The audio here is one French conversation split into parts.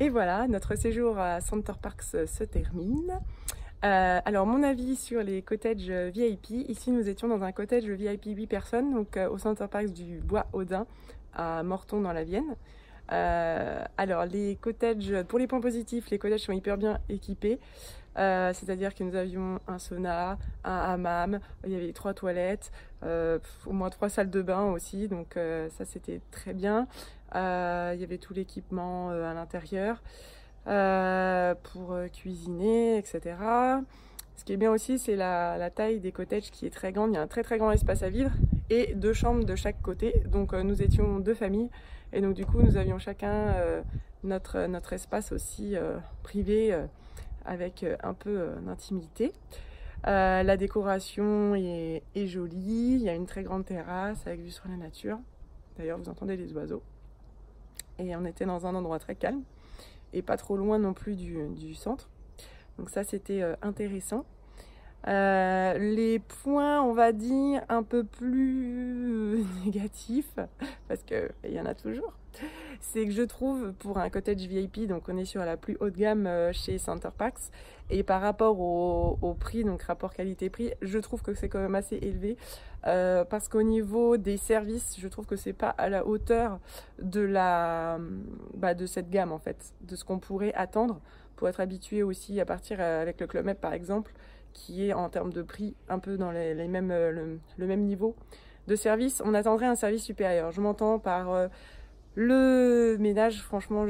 Et voilà, notre séjour à Center Parcs se termine. Alors mon avis sur les cottages VIP, ici nous étions dans un cottage VIP 8 personnes, donc au Center Parcs du Bois-Audin à Morton dans la Vienne. Alors les cottages, pour les points positifs, les cottages sont hyper bien équipés. C'est-à-dire que nous avions un sauna, un hammam, il y avait 3 toilettes, au moins 3 salles de bain aussi, donc ça c'était très bien. Il y avait tout l'équipement à l'intérieur pour cuisiner, etc. Ce qui est bien aussi, c'est la taille des cottages qui est très grande. Il y a un très très grand espace à vivre et 2 chambres de chaque côté. Donc nous étions 2 familles et donc du coup nous avions chacun notre espace aussi privé avec un peu d'intimité. La décoration est jolie, il y a une très grande terrasse avec vue sur la nature. D'ailleurs, vous entendez les oiseaux. Et on était dans un endroit très calme et pas trop loin non plus du centre. Donc ça, c'était intéressant. Les points, on va dire, un peu plus négatifs, parce qu'il y en a toujours, c'est que je trouve pour un cottage VIP, donc on est sur la plus haute gamme chez Center Parcs, et par rapport au prix, donc rapport qualité-prix, je trouve que c'est quand même assez élevé, parce qu'au niveau des services, je trouve que c'est pas à la hauteur de de cette gamme en fait, de ce qu'on pourrait attendre pour être habitué aussi à partir avec le Club Med par exemple, qui est en termes de prix un peu dans le même niveau de service. On attendrait un service supérieur. Je m'entends par le ménage, franchement,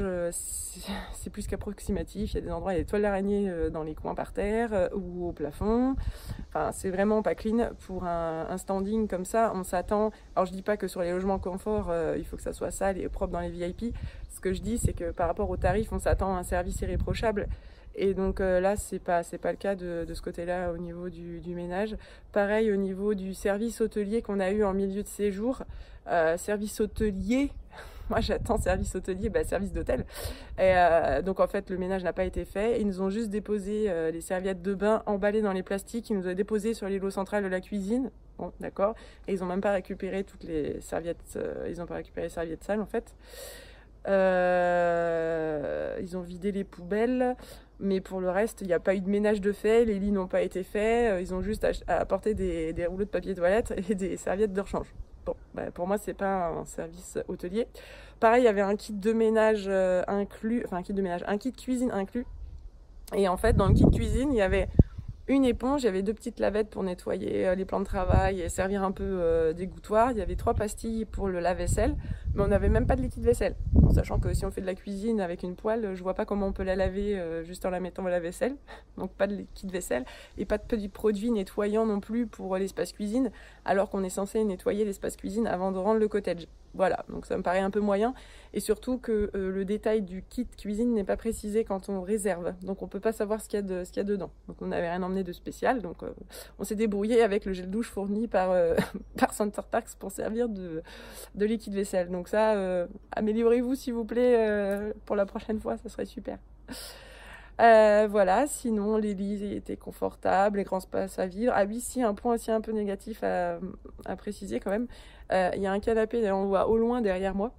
c'est plus qu'approximatif. Il y a des endroits, il y a des toiles d'araignée dans les coins par terre ou au plafond. Enfin, c'est vraiment pas clean. Pour un standing comme ça, on s'attend... Alors, je dis pas que sur les logements confort, il faut que ça soit sale et propre dans les VIP. Ce que je dis, c'est que par rapport au tarif, on s'attend à un service irréprochable. Et donc là, c'est pas le cas de ce côté-là au niveau du ménage. Pareil au niveau du service hôtelier qu'on a eu en milieu de séjour. Service hôtelier, moi j'attends service hôtelier, service d'hôtel. Et donc en fait, le ménage n'a pas été fait. Ils nous ont juste déposé les serviettes de bain emballées dans les plastiques. Ils nous ont déposé sur l'îlot central de la cuisine. Bon, d'accord. Et ils n'ont même pas récupéré toutes les serviettes. Ils n'ont pas récupéré les serviettes sales en fait. Ils ont vidé les poubelles, mais pour le reste, il n'y a pas eu de ménage de fait, les lits n'ont pas été faits, ils ont juste apporté des rouleaux de papier toilette et des serviettes de rechange. Bon, pour moi, c'est pas un service hôtelier. Pareil, il y avait un kit de ménage inclus, enfin un kit cuisine inclus. Et en fait, dans le kit cuisine, il y avait une éponge, il y avait 2 petites lavettes pour nettoyer les plans de travail et servir un peu d'égouttoir. Il y avait 3 pastilles pour le lave-vaisselle, mais on n'avait même pas de liquide vaisselle. En sachant que si on fait de la cuisine avec une poêle, je vois pas comment on peut la laver juste en la mettant au lave-vaisselle. Donc pas de liquide vaisselle et pas de petits produits nettoyants non plus pour l'espace cuisine, alors qu'on est censé nettoyer l'espace cuisine avant de rendre le cottage. Voilà, donc ça me paraît un peu moyen. Et surtout que le détail du kit cuisine n'est pas précisé quand on réserve. Donc on peut pas savoir ce qu'il y a dedans. Donc on n'avait rien emmené de spécial. Donc on s'est débrouillé avec le gel douche fourni par Center Parcs pour servir de liquide vaisselle. Donc ça, améliorez-vous s'il vous plaît pour la prochaine fois, ça serait super. Voilà, sinon les lits étaient confortables, les grands espaces à vivre. Ah oui, si, un point aussi un peu négatif à préciser quand même. Il y a un canapé, on voit au loin derrière moi.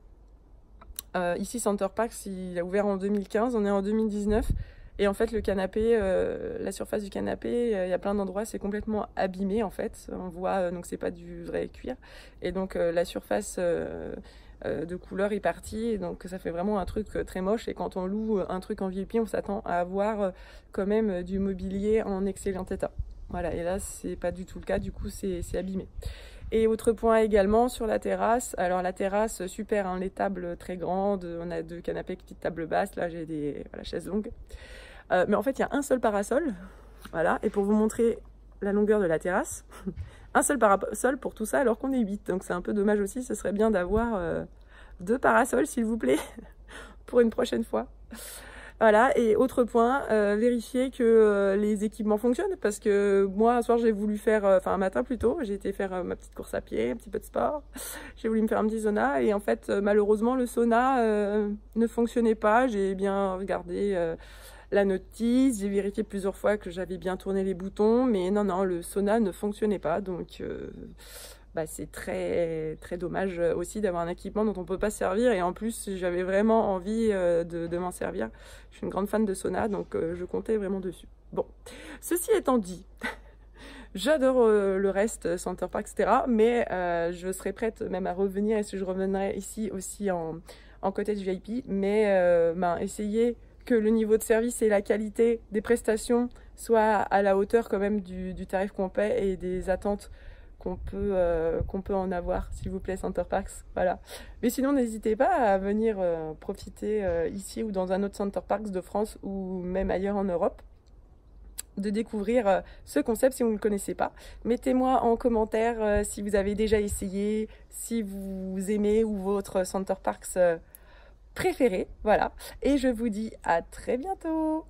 Ici, Center Parcs, il a ouvert en 2015, on est en 2019. Et en fait, le canapé, la surface du canapé, il y a plein d'endroits, c'est complètement abîmé en fait. On voit, donc c'est pas du vrai cuir. Et donc la surface de couleur est partie. Et donc ça fait vraiment un truc très moche. Et quand on loue un truc en VIP, on s'attend à avoir quand même du mobilier en excellent état. Voilà, et là, c'est pas du tout le cas, du coup, c'est abîmé. Et autre point également sur la terrasse. Alors la terrasse, super, hein, les tables très grandes. On a 2 canapés, petite table basse. Là, j'ai des chaises longues. Mais en fait, il y a un seul parasol. Voilà. Et pour vous montrer la longueur de la terrasse, un seul parasol pour tout ça alors qu'on est 8. Donc c'est un peu dommage aussi. Ce serait bien d'avoir 2 parasols, s'il vous plaît, pour une prochaine fois. Voilà, et autre point, vérifier que les équipements fonctionnent, parce que moi, un soir, j'ai voulu faire, un matin plutôt, j'ai été faire ma petite course à pied, un petit peu de sport, j'ai voulu me faire un petit sauna, et en fait, malheureusement, le sauna ne fonctionnait pas. J'ai bien regardé la notice, j'ai vérifié plusieurs fois que j'avais bien tourné les boutons, mais non, le sauna ne fonctionnait pas, donc bah, c'est très, très dommage aussi d'avoir un équipement dont on ne peut pas se servir. Et en plus, j'avais vraiment envie de m'en servir. Je suis une grande fan de sauna, donc je comptais vraiment dessus. Bon, ceci étant dit, j'adore le reste, Center Parcs, etc. Mais je serais prête même à revenir, et si je reviendrai ici aussi en cottage VIP. Mais ben, essayer que le niveau de service et la qualité des prestations soient à la hauteur quand même du tarif qu'on paie et des attentes qu'on peut en avoir, s'il vous plaît, Center Parcs. Voilà. Mais sinon, n'hésitez pas à venir profiter ici ou dans un autre Center Parcs de France ou même ailleurs en Europe, de découvrir ce concept si vous ne le connaissez pas. Mettez-moi en commentaire si vous avez déjà essayé, si vous aimez ou votre Center Parcs préféré. Voilà. Et je vous dis à très bientôt.